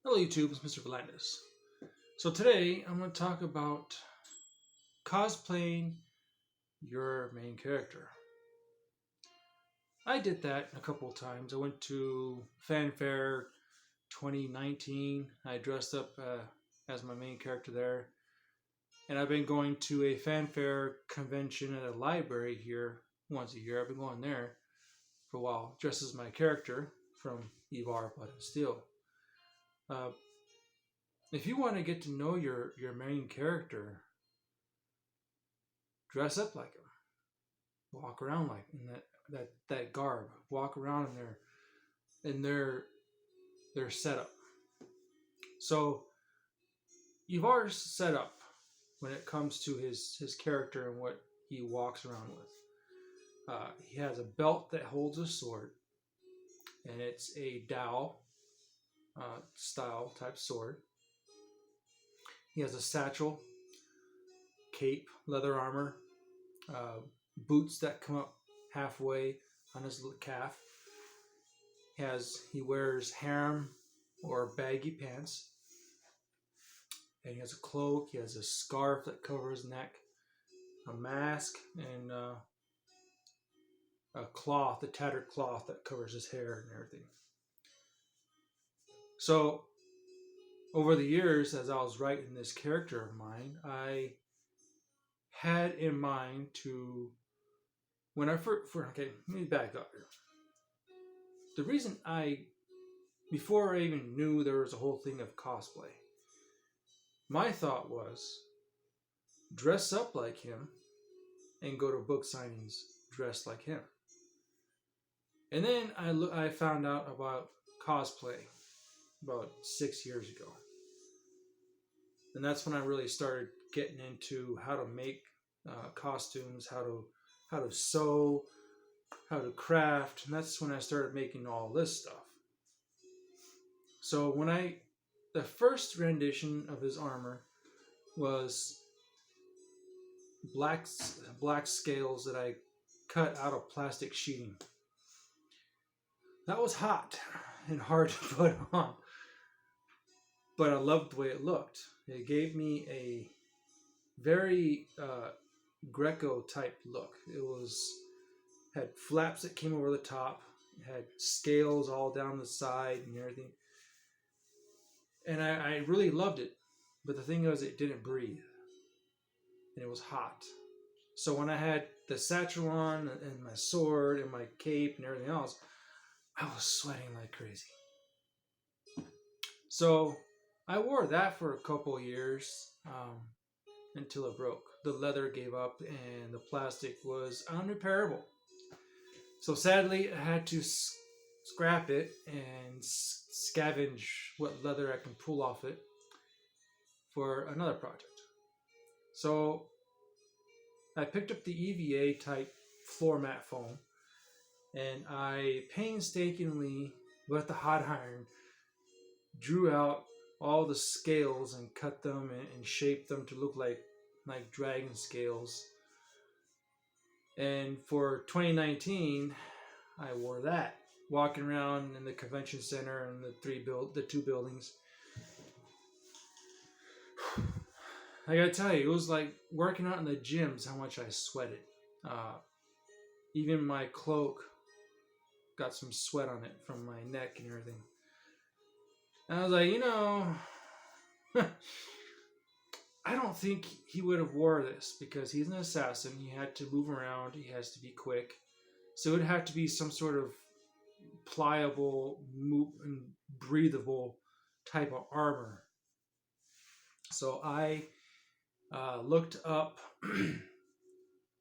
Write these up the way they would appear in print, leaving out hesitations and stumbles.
Hello YouTube, it's Mr. Volandis. So today I'm going to talk about cosplaying your main character. I did that a couple of times. I went to Fanfare 2019. I dressed up as my main character there. And I've been going to a fanfare convention at a library here once a year. I've been going there for a while, dressed as my character from Evar Blood and Steel. If you want to get to know your main character, dress up like him, walk around like in that garb, walk around in their setup. So Ivar's setup when it comes to his character and what he walks around with. He has a belt that holds a sword, and it's a dowel style type sword. He has a satchel, cape, leather armor, boots that come up halfway on his calf. He wears harem or baggy pants, and he has a cloak. He has a scarf that covers his neck, a mask, and a cloth, a tattered cloth that covers his hair and everything. So over the years, as I was writing this character of mine, I had in mind to, when I okay, let me back up here. The reason before I even knew there was a whole thing of cosplay, my thought was dress up like him and go to book signings dressed like him. And then I found out about cosplay about 6 years ago. And that's when I really started getting into how to make costumes, how to sew, how to craft, and that's when I started making all this stuff. So the first rendition of his armor was black scales that I cut out of plastic sheeting. That was hot and hard to put on, but I loved the way it looked. It gave me a very Greco type look. It had flaps that came over the top. It had scales all down the side and everything. And I really loved it. But the thing was, it didn't breathe. And it was hot. So when I had the satchel on and my sword and my cape and everything else, I was sweating like crazy. So I wore that for a couple of years until it broke. The leather gave up and the plastic was unrepairable. So sadly, I had to scrap it and scavenge what leather I can pull off it for another project. So I picked up the EVA type floor mat foam, and I painstakingly, with the hot iron, drew out all the scales and cut them and shaped them to look like dragon scales. And for 2019, I wore that, walking around in the convention center and the two buildings. I gotta tell you, it was like working out in the gyms how much I sweated. Even my cloak got some sweat on it from my neck and everything. And I was like, I don't think he would have wore this because he's an assassin. He had to move around. He has to be quick. So it would have to be some sort of pliable, and breathable type of armor. So I looked up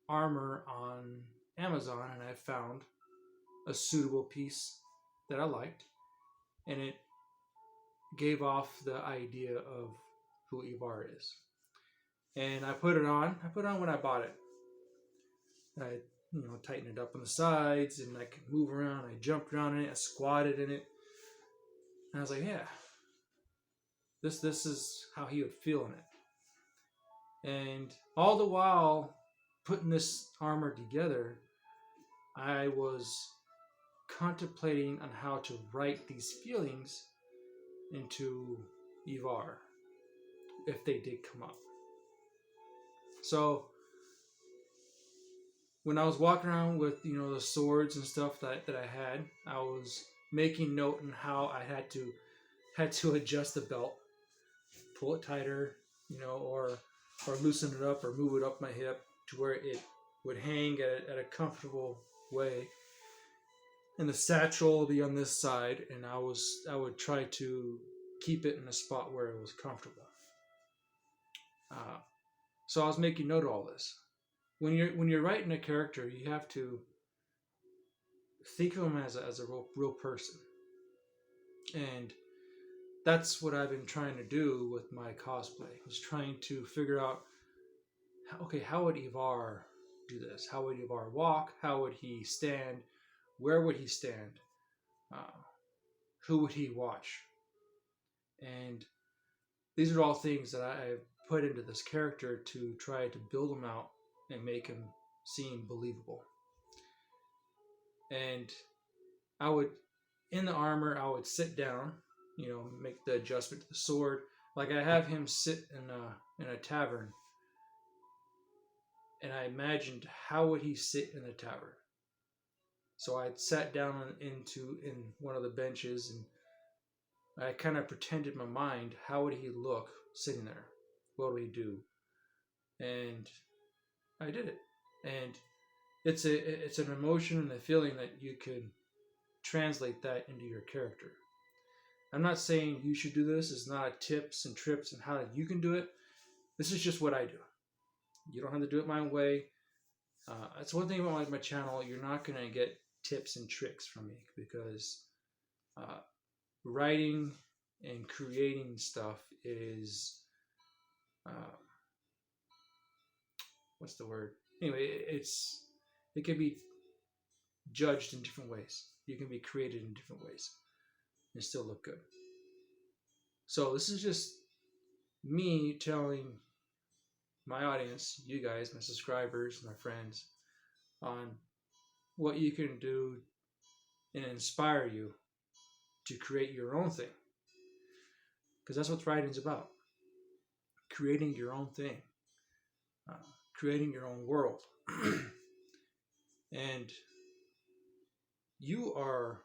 armor on Amazon, and I found a suitable piece that I liked. And it gave off the idea of who Ivar is. And I put it on. I put it on when I bought it. I tightened it up on the sides, and I could move around. I jumped around in it. I squatted in it. And I was like, yeah, this is how he would feel in it. And all the while putting this armor together, I was contemplating on how to write these feelings into Ivar if they did come up. So when I was walking around with the swords and stuff that I had, I was making note on how I had to adjust the belt, pull it tighter, or loosen it up or move it up my hip to where it would hang at a comfortable way. And the satchel will be on this side, and I would try to keep it in a spot where it was comfortable. So I was making note of all this. When you're writing a character, you have to think of him as a real person, and that's what I've been trying to do with my cosplay. I was trying to figure out, how would Ivar do this? How would Ivar walk? How would he stand? Where would he stand? Who would he watch? And these are all things that I put into this character to try to build him out and make him seem believable. And I would, in the armor, I would sit down, make the adjustment to the sword. Like I have him sit in a tavern, and I imagined how would he sit in a tavern. So I sat down in one of the benches, and I kind of pretended in my mind, how would he look sitting there? What would he do? And I did it. And it's an emotion and a feeling that you can translate that into your character. I'm not saying you should do this. It's not tips and trips and how you can do it. This is just what I do. You don't have to do it my way. That's one thing about my channel. You're not going to get tips and tricks from me, because writing and creating stuff is what's the word? Anyway, it can be judged in different ways. You can be created in different ways and still look good. So this is just me telling my audience, you guys, my subscribers, my friends, on what you can do and inspire you to create your own thing. Because that's what writing's about. Creating your own thing. Creating your own world. And you are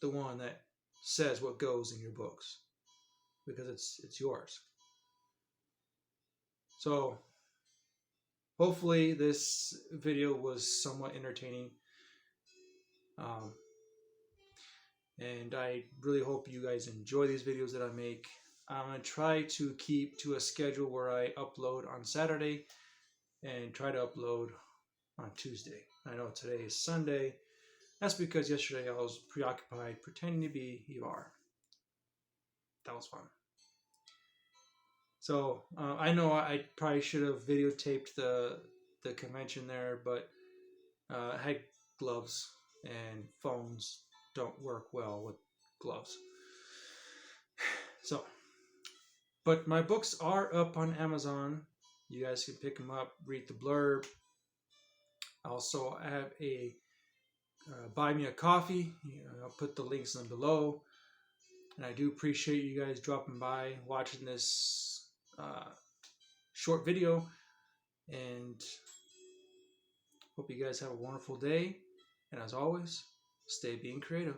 the one that says what goes in your books, because it's yours. So hopefully this video was somewhat entertaining, and I really hope you guys enjoy these videos that I make. I'm going to try to keep to a schedule where I upload on Saturday and try to upload on Tuesday. I know today is Sunday. That's because yesterday I was preoccupied pretending to be Ivar. That was fun. So I know I probably should have videotaped the convention there, but I had gloves, and phones don't work well with gloves. So, but my books are up on Amazon. You guys can pick them up, read the blurb. Also, I have a buy me a coffee. I'll put the links in below. And I do appreciate you guys dropping by, watching this short video. And hope you guys have a wonderful day. And as always, stay being creative.